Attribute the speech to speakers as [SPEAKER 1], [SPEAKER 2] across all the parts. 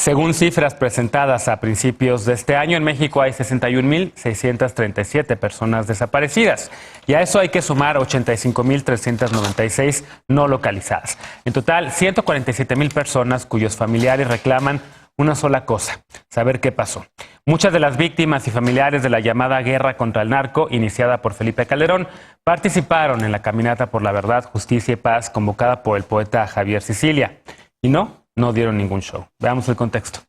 [SPEAKER 1] Según cifras presentadas a principios de este año, en México hay 61.637 personas desaparecidas. Y a eso hay que sumar 85.396 no localizadas. En total, 147.000 personas cuyos familiares reclaman una sola cosa: saber qué pasó. Muchas de las víctimas y familiares de la llamada guerra contra el narco, iniciada por Felipe Calderón, participaron en la Caminata por la Verdad, Justicia y Paz, convocada por el poeta Javier Sicilia. Y no dieron ningún show. Veamos el contexto.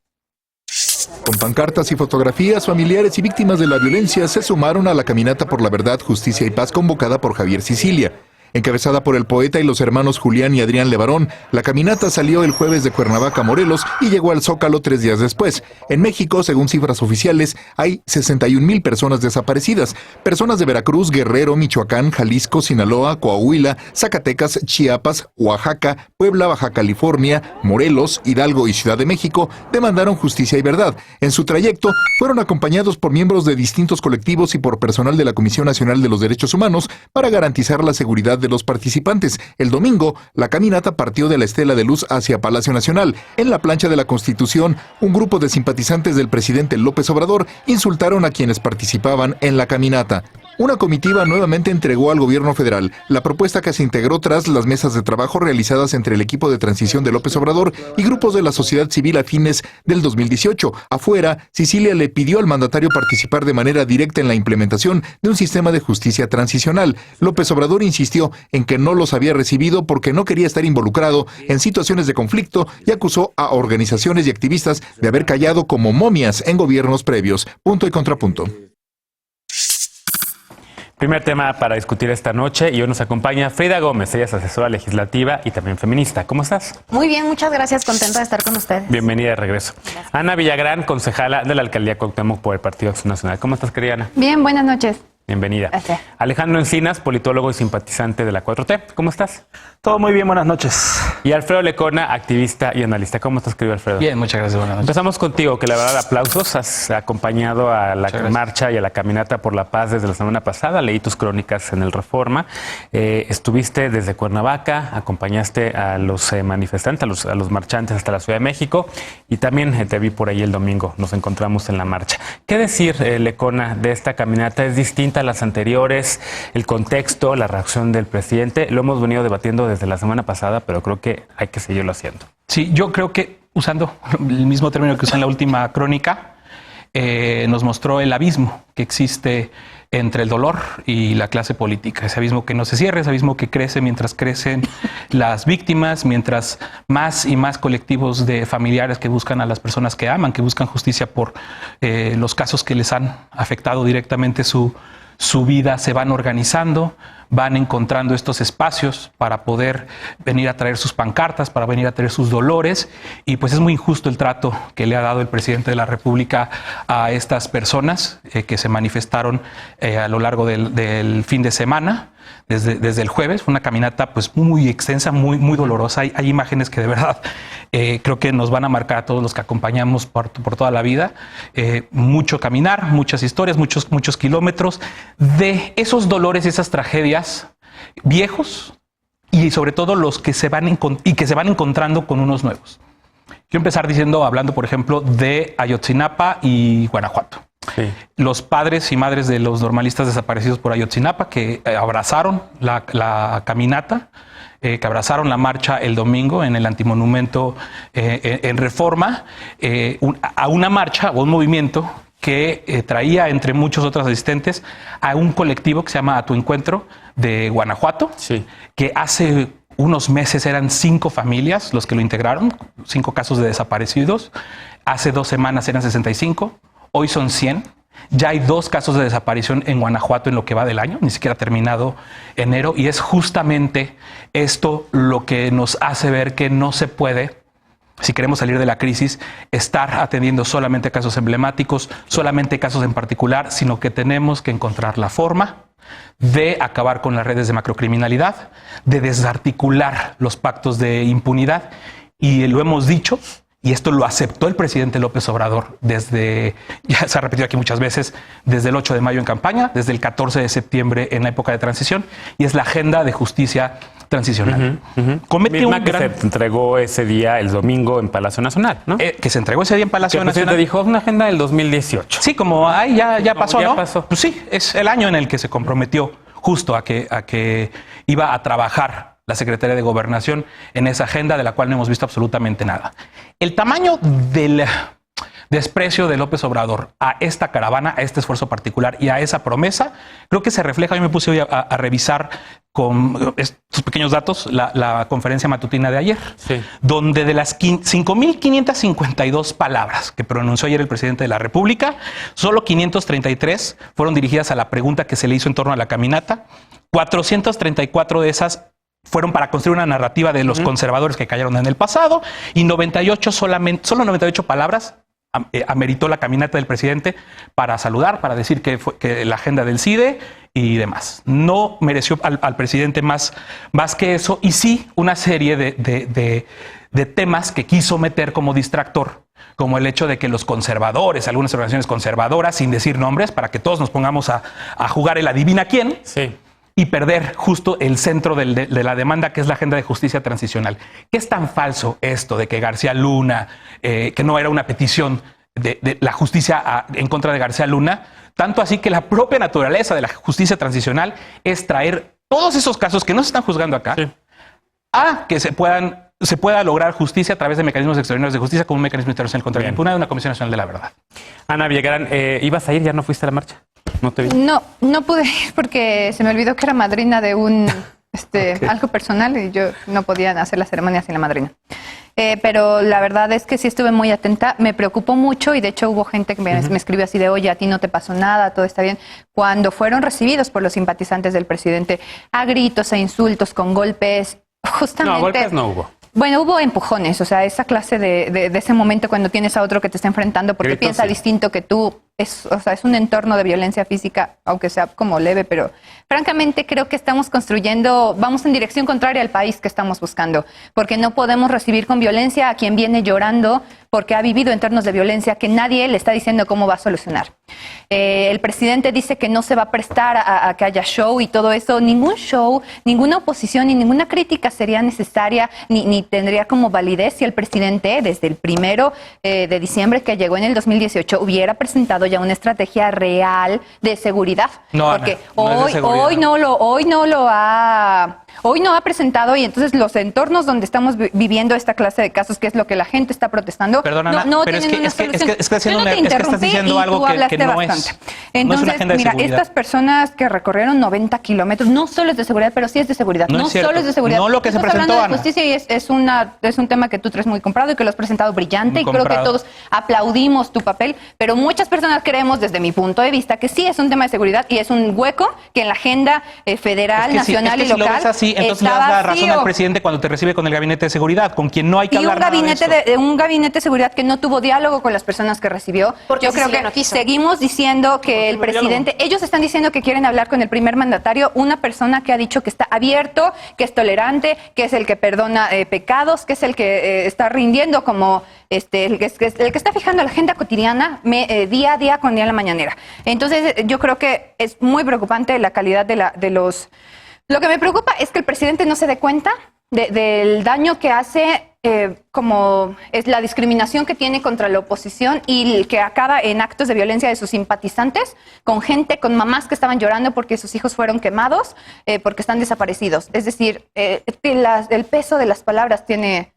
[SPEAKER 2] Con pancartas y fotografías, familiares y víctimas de la violencia se sumaron a la Caminata por la Verdad, Justicia y Paz convocada por Javier Sicilia. Encabezada por el poeta y los hermanos Julián y Adrián Levarón, la caminata salió el jueves de Cuernavaca, Morelos, y llegó al Zócalo 3 días después. En México, según cifras oficiales, hay 61.000 personas desaparecidas. Personas de Veracruz, Guerrero, Michoacán, Jalisco, Sinaloa, Coahuila, Zacatecas, Chiapas, Oaxaca, Puebla, Baja California, Morelos, Hidalgo y Ciudad de México demandaron justicia y verdad. En su trayecto, fueron acompañados por miembros de distintos colectivos y por personal de la Comisión Nacional de los Derechos Humanos para garantizar la seguridad de los participantes. El domingo, la caminata partió de la Estela de Luz hacia Palacio Nacional. En la plancha de la Constitución, un grupo de simpatizantes del presidente López Obrador insultaron a quienes participaban en la caminata. Una comitiva nuevamente entregó al gobierno federal la propuesta que se integró tras las mesas de trabajo realizadas entre el equipo de transición de López Obrador y grupos de la sociedad civil a fines del 2018. Afuera, Sicilia le pidió al mandatario participar de manera directa en la implementación de un sistema de justicia transicional. López Obrador insistió en que no los había recibido porque no quería estar involucrado en situaciones de conflicto y acusó a organizaciones y activistas de haber callado como momias en gobiernos previos. Punto y contrapunto.
[SPEAKER 1] Primer tema para discutir esta noche, y hoy nos acompaña Frida Gómez. Ella es asesora legislativa y también feminista. ¿Cómo estás?
[SPEAKER 3] Muy bien, muchas gracias. Contenta de estar con ustedes.
[SPEAKER 1] Bienvenida de regreso. Gracias. Ana Villagrán, concejala de la Alcaldía Cuauhtémoc por el Partido Acción Nacional. ¿Cómo estás, querida Ana?
[SPEAKER 3] Bien, buenas noches.
[SPEAKER 1] Bienvenida.
[SPEAKER 3] Gracias.
[SPEAKER 1] Alejandro Encinas, politólogo y simpatizante de la 4T. ¿Cómo estás?
[SPEAKER 4] Todo muy bien, buenas noches.
[SPEAKER 1] Y Alfredo Lecona, activista y analista. ¿Cómo estás, querido Alfredo?
[SPEAKER 4] Bien, muchas gracias, buenas noches.
[SPEAKER 1] Empezamos contigo, que la verdad, aplausos. Has acompañado a la marcha y a la caminata por la paz desde la semana pasada. Leí tus crónicas en el Reforma. Estuviste desde Cuernavaca, acompañaste a los manifestantes, a los marchantes hasta la Ciudad de México, y también te vi por ahí el domingo. Nos encontramos en la marcha. ¿Qué decir, Lecona, de esta caminata? ¿Es distinta a las anteriores? El contexto, la reacción del presidente, lo hemos venido debatiendo desde la semana pasada, pero creo que hay que seguirlo haciendo.
[SPEAKER 4] Sí, yo creo que, usando el mismo término que usé en la última crónica, nos mostró el abismo que existe entre el dolor y la clase política. Ese abismo que no se cierra, ese abismo que crece mientras crecen las víctimas, mientras más y más colectivos de familiares que buscan a las personas que aman, que buscan justicia por los casos que les han afectado directamente su vida, se van organizando, van encontrando estos espacios para poder venir a traer sus pancartas, para venir a traer sus dolores, y pues es muy injusto el trato que le ha dado el presidente de la República a estas personas que se manifestaron a lo largo del fin de semana. Desde el jueves, fue una caminata pues muy extensa, muy dolorosa. Hay imágenes que de verdad creo que nos van a marcar a todos los que acompañamos por toda la vida. Mucho caminar, muchas historias, muchos kilómetros de esos dolores y esas tragedias viejos, y sobre todo los que se van encontrando con unos nuevos. Quiero empezar hablando, por ejemplo, de Ayotzinapa y Guanajuato. Sí. Los padres y madres de los normalistas desaparecidos por Ayotzinapa, que abrazaron la caminata, que abrazaron la marcha el domingo en el antimonumento en Reforma, a una marcha o un movimiento que traía, entre muchos otros asistentes, a un colectivo que se llama A Tu Encuentro de Guanajuato, sí, que hace unos meses eran 5 familias los que lo integraron, 5 casos de desaparecidos. Hace 2 semanas eran 65, hoy son 100. Ya hay 2 casos de desaparición en Guanajuato en lo que va del año, ni siquiera ha terminado enero, y es justamente esto lo que nos hace ver que no se puede, si queremos salir de la crisis, estar atendiendo solamente casos emblemáticos, solamente casos en particular, sino que tenemos que encontrar la forma de acabar con las redes de macrocriminalidad, de desarticular los pactos de impunidad, y lo hemos dicho, y esto lo aceptó el presidente López Obrador ya se ha repetido aquí muchas veces, desde el 8 de mayo en campaña, desde el 14 de septiembre en la época de transición, y es la agenda de justicia transicional.
[SPEAKER 1] Comete misma un que se entregó ese día, el domingo, en Palacio Nacional, ¿no?
[SPEAKER 4] Que se entregó ese día en Palacio Nacional.
[SPEAKER 1] Te dijo, una agenda del 2018.
[SPEAKER 4] Sí, como ya pasó,
[SPEAKER 1] ya
[SPEAKER 4] ¿no?
[SPEAKER 1] pasó.
[SPEAKER 4] Pues sí, es el año en el que se comprometió justo a que iba a trabajar la Secretaría de Gobernación en esa agenda de la cual no hemos visto absolutamente nada. El tamaño del desprecio de López Obrador a esta caravana, a este esfuerzo particular y a esa promesa, creo que se refleja. Yo me puse hoy a revisar con estos pequeños datos la conferencia matutina de ayer, donde de las 5.552 palabras que pronunció ayer el presidente de la República, solo 533 fueron dirigidas a la pregunta que se le hizo en torno a la caminata. 434 de esas fueron para construir una narrativa de los conservadores que cayeron en el pasado, y 98 solo 98 palabras ameritó la caminata del presidente para saludar, para decir que la agenda del CIDE y demás. No mereció al presidente más que eso, y sí una serie de temas que quiso meter como distractor, como el hecho de que los conservadores, algunas organizaciones conservadoras, sin decir nombres, para que todos nos pongamos a jugar el adivina quién, y perder justo el centro de la demanda, que es la agenda de justicia transicional. ¿Qué es tan falso esto de que García Luna, que no era una petición de la justicia en contra de García Luna? Tanto así que la propia naturaleza de la justicia transicional es traer todos esos casos que no se están juzgando acá a que se pueda lograr justicia a través de mecanismos extraordinarios de justicia, como un mecanismo internacional contra la impunidad de una Comisión Nacional de la Verdad.
[SPEAKER 1] Ana Villagrán, ¿ibas a ir? ¿Ya no fuiste a la marcha? No te vi.
[SPEAKER 3] No pude ir porque se me olvidó que era madrina de algo personal y yo no podía hacer la ceremonia sin la madrina. Pero la verdad es que sí estuve muy atenta, me preocupó mucho, y de hecho hubo gente que me escribió así de, oye, a ti no te pasó nada, todo está bien, cuando fueron recibidos por los simpatizantes del presidente a gritos, a insultos, con golpes, justamente...
[SPEAKER 1] No, golpes no hubo.
[SPEAKER 3] Bueno, hubo empujones, o sea, esa clase de ese momento cuando tienes a otro que te está enfrentando porque piensa distinto que tú, es un entorno de violencia física, aunque sea como leve, pero francamente creo que vamos en dirección contraria al país que estamos buscando, porque no podemos recibir con violencia a quien viene llorando porque ha vivido entornos de violencia que nadie le está diciendo cómo va a solucionar. El presidente dice que no se va a prestar a que haya show y todo eso. Ningún show, ninguna oposición y ninguna crítica sería necesaria ni tendría como validez si el presidente, desde el 1 de diciembre que llegó en el 2018, hubiera presentado ya una estrategia real de seguridad. Porque hoy no lo ha presentado, y entonces los entornos donde estamos viviendo esta clase de casos, que es lo que la gente está protestando,
[SPEAKER 4] Perdona,
[SPEAKER 3] no
[SPEAKER 4] pero
[SPEAKER 3] tienen una solución.
[SPEAKER 4] Yo no te interrumpí, estás diciendo algo que no es.
[SPEAKER 3] Entonces,
[SPEAKER 4] no es una agenda de seguridad.
[SPEAKER 3] Estas personas que recorrieron 90 kilómetros, no solo es de seguridad, pero sí es de seguridad. No solo es de seguridad.
[SPEAKER 4] No lo que se presentó,
[SPEAKER 3] hablando de justicia, y es un tema que tú traes muy comprado y que lo has presentado brillante, y creo que todos aplaudimos tu papel, pero muchas personas creemos, desde mi punto de vista, que sí es un tema de seguridad y es un hueco que en la agenda federal, nacional y local
[SPEAKER 4] si lo ves así, entonces le das la razón al presidente cuando te recibe con el gabinete de seguridad, con quien no hay que hablar nada de esto.
[SPEAKER 3] Un gabinete de seguridad que no tuvo diálogo con las personas que recibió. Yo creo que seguimos diciendo que el presidente, ellos están diciendo que quieren hablar con el primer mandatario, una persona que ha dicho que está abierto, que es tolerante, que es el que perdona pecados, que es el que está rindiendo como el que está fijando la agenda cotidiana día a día con día en la mañanera. Entonces yo creo que es muy preocupante la calidad de los... Lo que me preocupa es que el presidente no se dé cuenta del daño que hace, como es la discriminación que tiene contra la oposición, y que acaba en actos de violencia de sus simpatizantes, con mamás que estaban llorando porque sus hijos fueron quemados, porque están desaparecidos. Es decir, el peso de las palabras tiene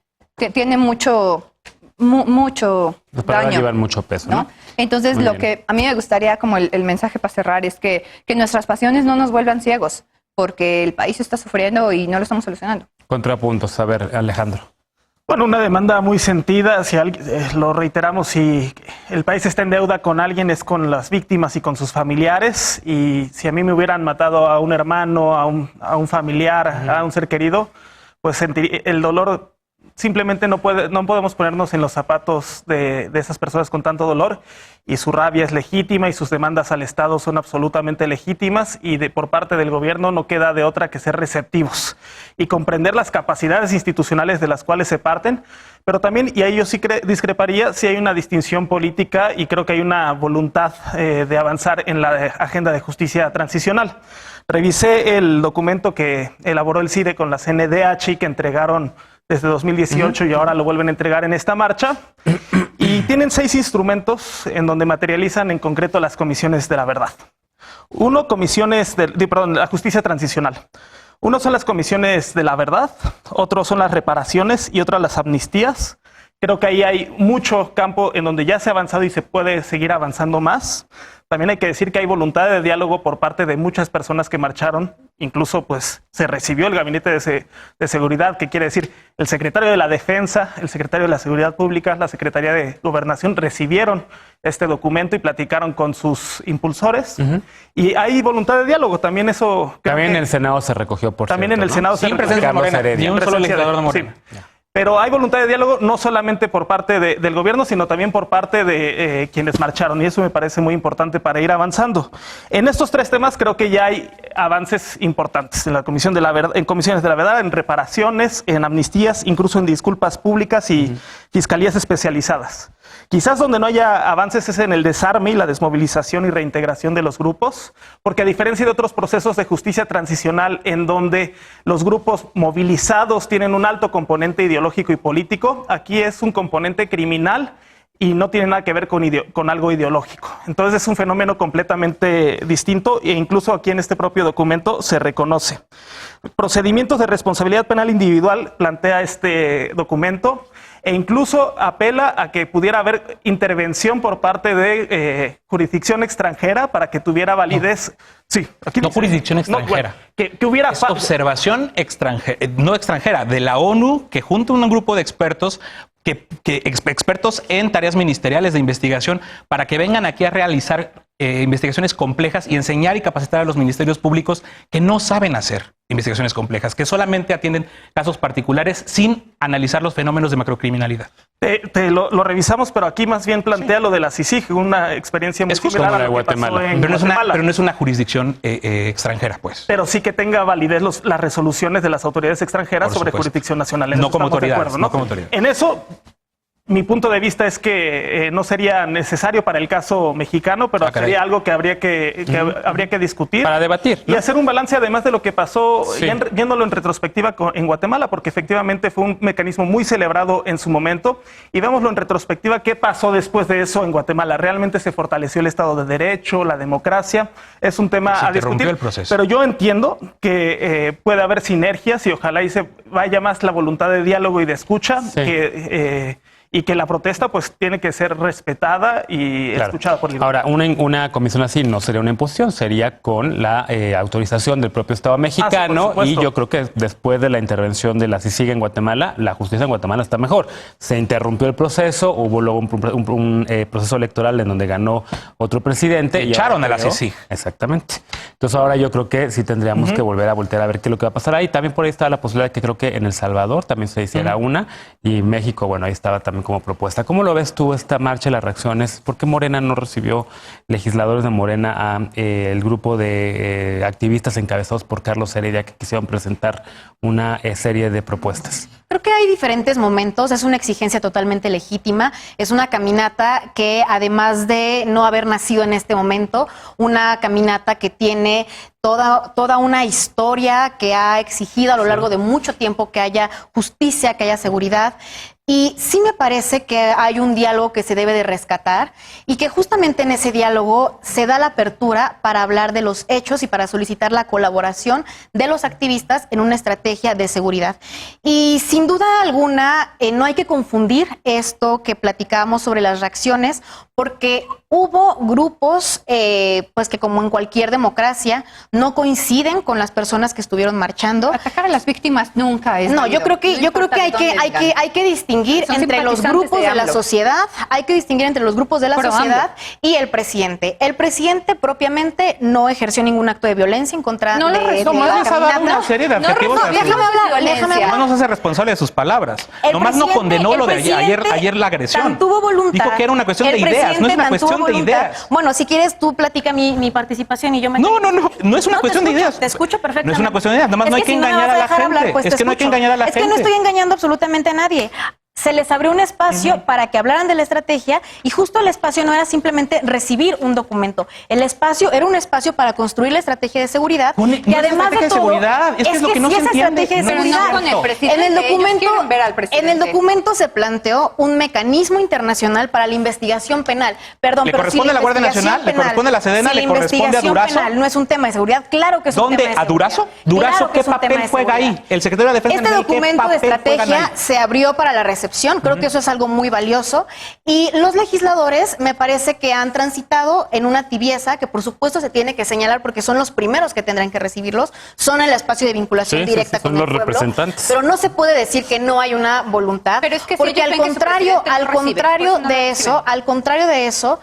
[SPEAKER 3] mucho
[SPEAKER 1] las palabras
[SPEAKER 3] daño,
[SPEAKER 1] llevan mucho peso, ¿no?
[SPEAKER 3] Entonces, lo que a mí me gustaría, como el mensaje para cerrar, es que nuestras pasiones no nos vuelvan ciegos, porque el país está sufriendo y no lo estamos solucionando.
[SPEAKER 1] Contrapuntos. A ver, Alejandro.
[SPEAKER 5] Bueno, una demanda muy sentida, lo reiteramos, si el país está en deuda con alguien es con las víctimas y con sus familiares, y si a mí me hubieran matado a un hermano, a un familiar, a un ser querido, pues el dolor simplemente no podemos ponernos en los zapatos de esas personas con tanto dolor, y su rabia es legítima y sus demandas al Estado son absolutamente legítimas, y por parte del gobierno no queda de otra que ser receptivos y comprender las capacidades institucionales de las cuales se parten, pero también, y ahí yo sí discreparía, sí hay una distinción política y creo que hay una voluntad de avanzar en la agenda de justicia transicional. Revisé el documento que elaboró el CIDE con la CNDH y que entregaron desde 2018 y ahora lo vuelven a entregar en esta marcha. Y tienen 6 instrumentos en donde materializan en concreto las comisiones de la verdad. Uno, la justicia transicional. Uno son las comisiones de la verdad, otro son las reparaciones y otro las amnistías. Creo que ahí hay mucho campo en donde ya se ha avanzado y se puede seguir avanzando más. También hay que decir que hay voluntad de diálogo por parte de muchas personas que marcharon. Incluso pues se recibió el gabinete de seguridad, que quiere decir el secretario de la Defensa, el secretario de la Seguridad Pública, la Secretaría de Gobernación recibieron este documento y platicaron con sus impulsores. Y hay voluntad de diálogo, también eso...
[SPEAKER 1] También en el Senado se recogió, por
[SPEAKER 5] También
[SPEAKER 1] cierto,
[SPEAKER 5] en el Senado se recogió.
[SPEAKER 1] Siempre Morena,
[SPEAKER 4] ni un solo legislador de Morena.
[SPEAKER 5] Sí. Pero hay voluntad de diálogo no solamente por parte del gobierno, sino también por parte de quienes marcharon. Y eso me parece muy importante para ir avanzando. En estos 3 temas creo que ya hay avances importantes en la Comisión de la Verdad, en comisiones de la verdad, en reparaciones, en amnistías, incluso en disculpas públicas y fiscalías especializadas. Quizás donde no haya avances es en el desarme y la desmovilización y reintegración de los grupos, porque a diferencia de otros procesos de justicia transicional en donde los grupos movilizados tienen un alto componente ideológico y político, aquí es un componente criminal y no tiene nada que ver con algo ideológico. Entonces es un fenómeno completamente distinto e incluso aquí en este propio documento se reconoce. Procedimientos de responsabilidad penal individual plantea este documento, e incluso apela a que pudiera haber intervención por parte de jurisdicción extranjera para que tuviera validez. Sí, aquí
[SPEAKER 4] no
[SPEAKER 5] dice,
[SPEAKER 4] jurisdicción extranjera.
[SPEAKER 5] Que hubiera
[SPEAKER 4] es observación extranjera, no extranjera, de la ONU, que junta un grupo de expertos expertos en tareas ministeriales de investigación para que vengan aquí a realizar investigaciones complejas y enseñar y capacitar a los ministerios públicos que no saben hacer investigaciones complejas, que solamente atienden casos particulares sin analizar los fenómenos de macrocriminalidad.
[SPEAKER 5] Lo revisamos, pero aquí más bien plantea lo de la CICIG, una experiencia muy similar a la de Guatemala.
[SPEAKER 4] Pero no es una jurisdicción extranjera, pues.
[SPEAKER 5] Pero sí que tenga validez las resoluciones de las autoridades extranjeras sobre jurisdicción nacional.
[SPEAKER 4] No como autoridades, no como autoridades.
[SPEAKER 5] En eso, mi punto de vista es que no sería necesario para el caso mexicano, pero sería algo que habría que discutir.
[SPEAKER 1] Para debatir, ¿no?
[SPEAKER 5] Y hacer un balance además de lo que pasó, viéndolo en retrospectiva en Guatemala, porque efectivamente fue un mecanismo muy celebrado en su momento. Y vémoslo en retrospectiva, ¿qué pasó después de eso en Guatemala? ¿Realmente se fortaleció el Estado de Derecho, la democracia? Es un tema a discutir.
[SPEAKER 4] El proceso.
[SPEAKER 5] Pero yo entiendo que puede haber sinergias y ojalá y se vaya más la voluntad de diálogo y de escucha y que la protesta pues tiene que ser respetada y escuchada por el gobierno.
[SPEAKER 1] Ahora, una comisión así no sería una imposición, sería con la autorización del propio Estado mexicano, y yo creo que después de la intervención de la CICIG en Guatemala, la justicia en Guatemala está mejor. Se interrumpió el proceso, hubo luego un proceso electoral en donde ganó otro presidente.
[SPEAKER 4] Echaron a la CICIG.
[SPEAKER 1] Exactamente. Entonces ahora yo creo que sí tendríamos que volver a voltear a ver qué es lo que va a pasar ahí. También por ahí está la posibilidad de que creo que en El Salvador también se hiciera una, y México, bueno, ahí estaba también como propuesta. ¿Cómo lo ves tú esta marcha, las reacciones? ¿Por qué Morena no recibió legisladores de Morena a el grupo de activistas encabezados por Carlos Heredia que quisieron presentar una serie de propuestas?
[SPEAKER 6] Creo que hay diferentes momentos, es una exigencia totalmente legítima, es una caminata que además de no haber nacido en este momento, una caminata que tiene toda una historia que ha exigido a lo largo de mucho tiempo que haya justicia, que haya seguridad. Y sí me parece que hay un diálogo que se debe de rescatar y que justamente en ese diálogo se da la apertura para hablar de los hechos y para solicitar la colaboración de los activistas en una estrategia de seguridad. Y sin duda alguna no hay que confundir esto que platicábamos sobre las reacciones, porque hubo grupos pues que como en cualquier democracia no coinciden con las personas que estuvieron marchando.
[SPEAKER 3] Atacar a las víctimas nunca es
[SPEAKER 6] No,
[SPEAKER 3] válido.
[SPEAKER 6] yo creo que hay que distinguir
[SPEAKER 3] Son
[SPEAKER 6] entre los
[SPEAKER 3] simpatizantes
[SPEAKER 6] grupos de la
[SPEAKER 3] AMLO.
[SPEAKER 6] sociedad, hay que distinguir entre los grupos de la
[SPEAKER 3] Pro
[SPEAKER 6] sociedad y el presidente. El presidente propiamente no ejerció ningún acto de violencia en contra
[SPEAKER 3] No lo
[SPEAKER 6] de
[SPEAKER 3] resuelve.
[SPEAKER 6] la
[SPEAKER 4] Nomás nos ha dado
[SPEAKER 6] caminata.
[SPEAKER 4] una serie de
[SPEAKER 3] No
[SPEAKER 4] adjetivos.
[SPEAKER 3] resuelve
[SPEAKER 4] así.
[SPEAKER 6] Déjame hablar.
[SPEAKER 4] No nos hace responsable de sus palabras.
[SPEAKER 6] El
[SPEAKER 4] Nomás no
[SPEAKER 6] presidente-
[SPEAKER 4] condenó
[SPEAKER 6] el
[SPEAKER 4] lo de ayer
[SPEAKER 6] presidente
[SPEAKER 4] la agresión.
[SPEAKER 6] tan tuvo voluntad.
[SPEAKER 4] Dijo que era una cuestión
[SPEAKER 6] El
[SPEAKER 4] de ideas, no es
[SPEAKER 6] presidente
[SPEAKER 4] una
[SPEAKER 6] tan tuvo
[SPEAKER 4] cuestión de
[SPEAKER 6] voluntad.
[SPEAKER 4] ideas.
[SPEAKER 6] Bueno, si quieres tú platica mi participación y yo me...
[SPEAKER 4] No es una
[SPEAKER 6] No,
[SPEAKER 4] cuestión de
[SPEAKER 6] te escucho,
[SPEAKER 4] ideas.
[SPEAKER 6] Te escucho perfectamente.
[SPEAKER 4] No es una cuestión de ideas, nomás
[SPEAKER 6] Es
[SPEAKER 4] no hay
[SPEAKER 6] que
[SPEAKER 4] que
[SPEAKER 6] si me
[SPEAKER 4] engañar
[SPEAKER 6] vas
[SPEAKER 4] a la
[SPEAKER 6] dejar
[SPEAKER 4] gente.
[SPEAKER 6] hablar, pues
[SPEAKER 4] Es
[SPEAKER 6] te
[SPEAKER 4] que no hay que
[SPEAKER 6] escucho.
[SPEAKER 4] engañar a la
[SPEAKER 6] Es que no
[SPEAKER 4] gente.
[SPEAKER 6] estoy engañando absolutamente a nadie. Se les abrió un espacio para que hablaran de la estrategia y justo el espacio no era simplemente recibir un documento. El espacio era un espacio para construir la estrategia de seguridad.
[SPEAKER 4] No
[SPEAKER 6] Y
[SPEAKER 4] es
[SPEAKER 6] además
[SPEAKER 4] estrategia
[SPEAKER 6] de
[SPEAKER 4] de
[SPEAKER 6] todo,
[SPEAKER 4] seguridad, es que es lo que no
[SPEAKER 6] sí
[SPEAKER 4] se
[SPEAKER 6] es
[SPEAKER 4] entiende.
[SPEAKER 6] estrategia de
[SPEAKER 4] No,
[SPEAKER 3] Pero
[SPEAKER 6] seguridad.
[SPEAKER 3] no con el presidente.
[SPEAKER 6] En el
[SPEAKER 3] Ellos
[SPEAKER 6] documento,
[SPEAKER 3] quieren ver al presidente.
[SPEAKER 6] en el documento se planteó un mecanismo internacional para la investigación penal. Perdón,
[SPEAKER 4] ¿Le
[SPEAKER 6] pero
[SPEAKER 4] corresponde
[SPEAKER 6] si
[SPEAKER 4] a la Guardia
[SPEAKER 6] investigación
[SPEAKER 4] Nacional? ¿Le corresponde a la Sedena?
[SPEAKER 6] si
[SPEAKER 4] ¿Le corresponde a
[SPEAKER 6] investigación
[SPEAKER 4] Durazo?
[SPEAKER 6] penal no es un tema de seguridad, claro que es un
[SPEAKER 4] ¿Dónde?
[SPEAKER 6] tema de
[SPEAKER 4] ¿A
[SPEAKER 6] seguridad.
[SPEAKER 4] Durazo? ¿Durazo
[SPEAKER 6] Claro que
[SPEAKER 4] qué
[SPEAKER 6] es un tema
[SPEAKER 4] papel
[SPEAKER 6] de
[SPEAKER 4] juega
[SPEAKER 6] seguridad.
[SPEAKER 4] ahí? El secretario de Defensa
[SPEAKER 6] Este
[SPEAKER 4] Nacional, ¿qué
[SPEAKER 6] documento de
[SPEAKER 4] papel juegan
[SPEAKER 6] estrategia
[SPEAKER 4] ahí?
[SPEAKER 6] se abrió para la recepción. Creo que eso es algo muy valioso. Y los legisladores me parece que han transitado en una tibieza que por supuesto se tiene que señalar porque son los primeros que tendrán que recibirlos. Son el espacio de vinculación
[SPEAKER 1] Sí, sí,
[SPEAKER 6] directa
[SPEAKER 1] sí, son
[SPEAKER 6] con el
[SPEAKER 1] los
[SPEAKER 6] pueblo.
[SPEAKER 1] representantes.
[SPEAKER 6] Pero no se puede decir que no hay una voluntad.
[SPEAKER 3] Pero es que si
[SPEAKER 6] porque
[SPEAKER 3] ellos
[SPEAKER 6] al
[SPEAKER 3] ven que su
[SPEAKER 6] contrario,
[SPEAKER 3] presidente no recibe,
[SPEAKER 6] al contrario de eso,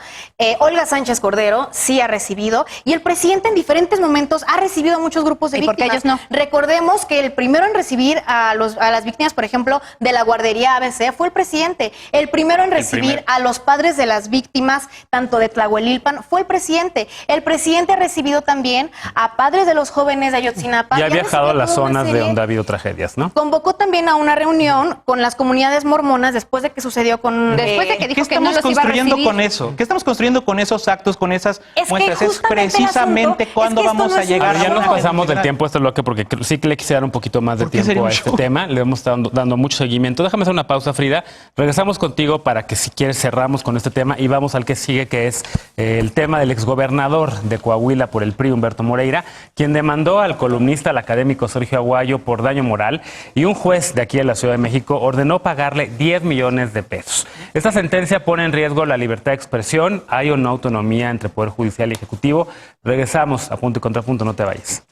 [SPEAKER 6] Olga Sánchez Cordero sí ha recibido y el presidente en diferentes momentos ha recibido a muchos grupos de
[SPEAKER 3] ¿Y por qué
[SPEAKER 6] víctimas.
[SPEAKER 3] ellos no?
[SPEAKER 6] Recordemos que el primero en recibir a las víctimas, por ejemplo, de la guardería ABC fue el presidente. El primero en recibir a los padres de las víctimas, tanto de Tlahuelilpan, fue el presidente. El presidente ha recibido también a padres de los jóvenes de Ayotzinapa.
[SPEAKER 1] Ya ha viajado a las
[SPEAKER 6] toda una
[SPEAKER 1] zonas de
[SPEAKER 6] serie.
[SPEAKER 1] donde ha habido tragedias, ¿no?
[SPEAKER 6] Convocó también a una reunión con las comunidades mormonas después de que sucedió con...
[SPEAKER 3] Después de que
[SPEAKER 4] ¿Qué
[SPEAKER 3] dijo que no
[SPEAKER 4] estamos
[SPEAKER 3] los iba a
[SPEAKER 4] construyendo
[SPEAKER 3] recibir.
[SPEAKER 4] con eso? ¿Qué estamos construyendo con esos actos, con esas
[SPEAKER 6] Es que
[SPEAKER 4] muestras? Es
[SPEAKER 6] justamente el
[SPEAKER 4] precisamente
[SPEAKER 6] asunto
[SPEAKER 4] cuándo
[SPEAKER 6] es que esto
[SPEAKER 4] vamos
[SPEAKER 6] no
[SPEAKER 4] a
[SPEAKER 6] es
[SPEAKER 4] llegar
[SPEAKER 6] una
[SPEAKER 1] Ya nos
[SPEAKER 6] Bueno,
[SPEAKER 1] pasamos del tiempo este bloque porque sí que le quisiera dar un poquito más de
[SPEAKER 4] ¿Por qué sería
[SPEAKER 1] tiempo a
[SPEAKER 4] un
[SPEAKER 1] este
[SPEAKER 4] show?
[SPEAKER 1] tema. Le hemos estado dando mucho seguimiento. Déjame hacer una pausa, Frida. Regresamos contigo para que si quieres cerramos con este tema y vamos al que sigue, que es el tema del exgobernador de Coahuila por el PRI, Humberto Moreira, quien demandó al columnista, al académico Sergio Aguayo, por daño moral, y un juez de aquí de la Ciudad de México ordenó pagarle 10 millones de pesos. Esta sentencia pone en riesgo la libertad de expresión. ¿Hay o no autonomía entre Poder Judicial y Ejecutivo? Regresamos a Punto y Contrapunto, no te vayas.